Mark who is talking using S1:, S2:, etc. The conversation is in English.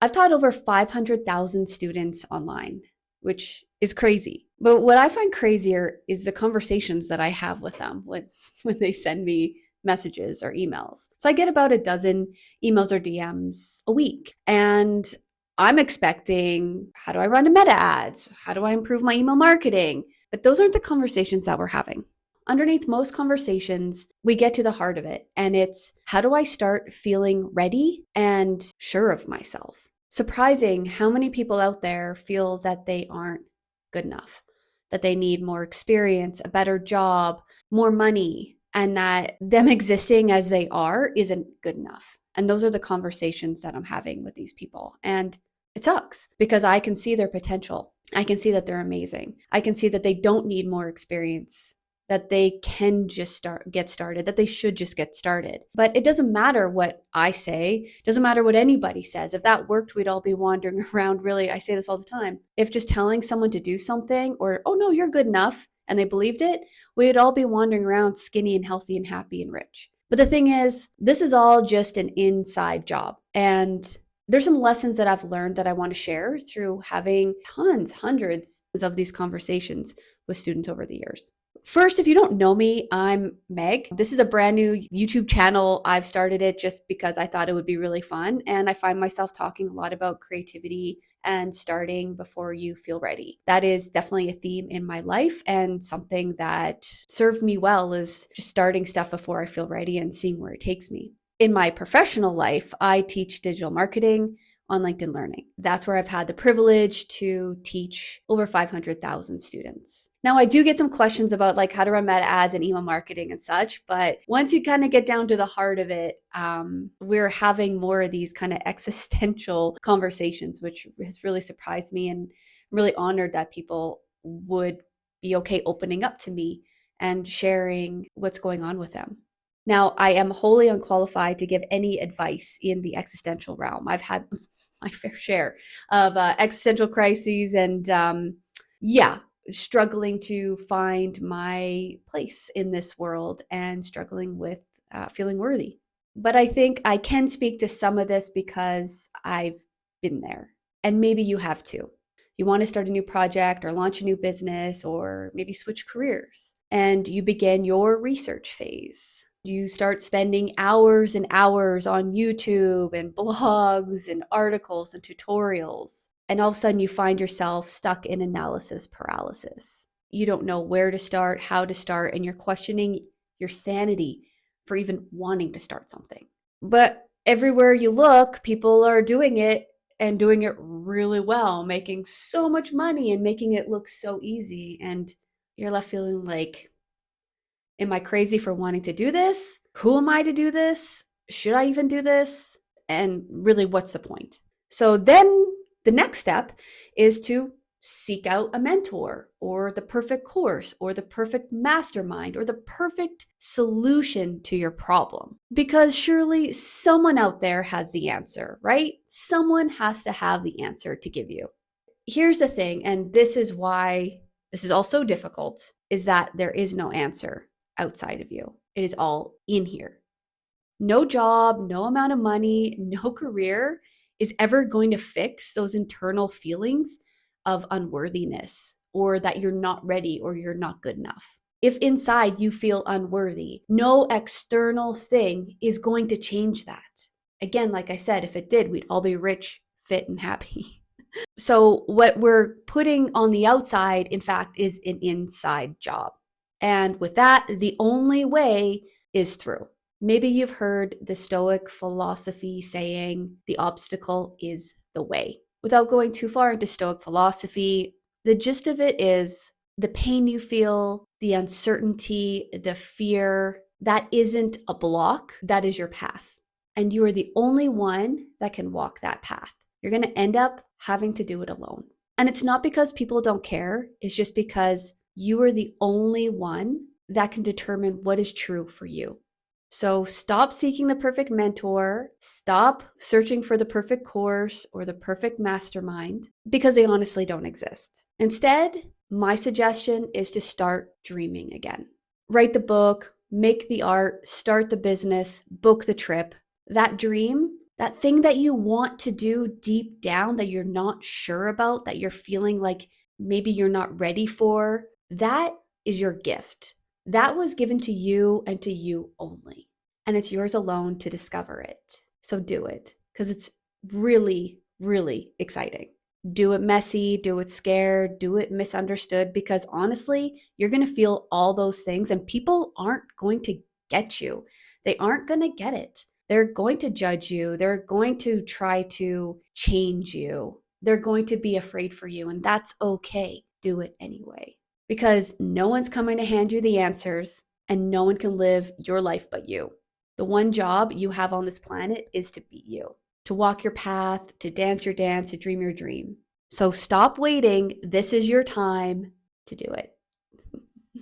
S1: I've taught over 500,000 students online, which is crazy. But what I find crazier is the conversations that I have with them when they send me messages or emails. So I get about a dozen emails or DMs a week. And I'm expecting, how do I run a meta ads? How do I improve my email marketing? But those aren't the conversations that we're having. Underneath most conversations, we get to the heart of it, and it's how do I start feeling ready and sure of myself? Surprising how many people out there feel that they aren't good enough, that they need more experience, a better job, more money, and that them existing as they are isn't good enough. And those are the conversations that I'm having with these people. And it sucks because I can see their potential. I can see that they're amazing. I can see that they don't need more experience, that they can just get started, that they should just get started. But it doesn't matter what I say, it doesn't matter what anybody says. If that worked, we'd all be wandering around. Really, I say this all the time. If just telling someone to do something or, oh no, you're good enough, and they believed it, we'd all be wandering around skinny and healthy and happy and rich. But the thing is, this is all just an inside job. And there's some lessons that I've learned that I want to share through having hundreds of these conversations with students over the years. First, if you don't know me, I'm Meg. This is a brand new YouTube channel. I've started it just because I thought it would be really fun. And I find myself talking a lot about creativity and starting before you feel ready. That is definitely a theme in my life, and something that served me well is just starting stuff before I feel ready and seeing where it takes me. In my professional life, I teach digital marketing on LinkedIn Learning. That's where I've had the privilege to teach over 500,000 students. Now, I do get some questions about like how to run meta ads and email marketing and such, but once you kind of get down to the heart of it, we're having more of these kind of existential conversations, which has really surprised me, and I'm really honored that people would be okay opening up to me and sharing what's going on with them. Now, I am wholly unqualified to give any advice in the existential realm. I've had my fair share of existential crises and struggling to find my place in this world and struggling with feeling worthy. But I think I can speak to some of this because I've been there, and maybe you have too. You want to start a new project or launch a new business or maybe switch careers, and you begin your research phase. You start spending hours and hours on YouTube and blogs and articles and tutorials. And all of a sudden you find yourself stuck in analysis paralysis. You don't know where to start, how to start, and you're questioning your sanity for even wanting to start something. But everywhere you look, people are doing it and doing it really well, making so much money and making it look so easy. And you're left feeling like, am I crazy for wanting to do this? Who am I to do this? Should I even do this? And really, what's the point? So then the next step is to seek out a mentor or the perfect course or the perfect mastermind or the perfect solution to your problem. Because surely someone out there has the answer, right? Someone has to have the answer to give you. Here's the thing, and this is why this is also difficult, is that there is no answer outside of you. It is all in here. No job, no amount of money, no career is ever going to fix those internal feelings of unworthiness or that you're not ready or you're not good enough. If inside you feel unworthy, no external thing is going to change that. Again, like I said, if it did, we'd all be rich, fit, and happy. So what we're putting on the outside, in fact, is an inside job. And with that, the only way is through. Maybe you've heard the Stoic philosophy saying the obstacle is the way. Without going too far into Stoic philosophy, the gist of it is the pain you feel, the uncertainty, the fear, that isn't a block, that is your path. And you are the only one that can walk that path. You're going to end up having to do it alone. And it's not because people don't care, it's just because you are the only one that can determine what is true for you. So stop seeking the perfect mentor, stop searching for the perfect course or the perfect mastermind, because they honestly don't exist. Instead, my suggestion is to start dreaming again. Write the book, make the art, start the business, book the trip. That dream, that thing that you want to do deep down that you're not sure about, that you're feeling like maybe you're not ready for, that is your gift. That was given to you and to you only. And it's yours alone to discover it. So do it because it's really, really exciting. Do it messy, do it scared, do it misunderstood, because honestly, you're going to feel all those things and people aren't going to get you. They aren't going to get it. They're going to judge you. They're going to try to change you. They're going to be afraid for you, and that's okay. Do it anyway. Because no one's coming to hand you the answers, and no one can live your life but you. The one job you have on this planet is to be you, to walk your path, to dance your dance, to dream your dream. So stop waiting. This is your time to do it.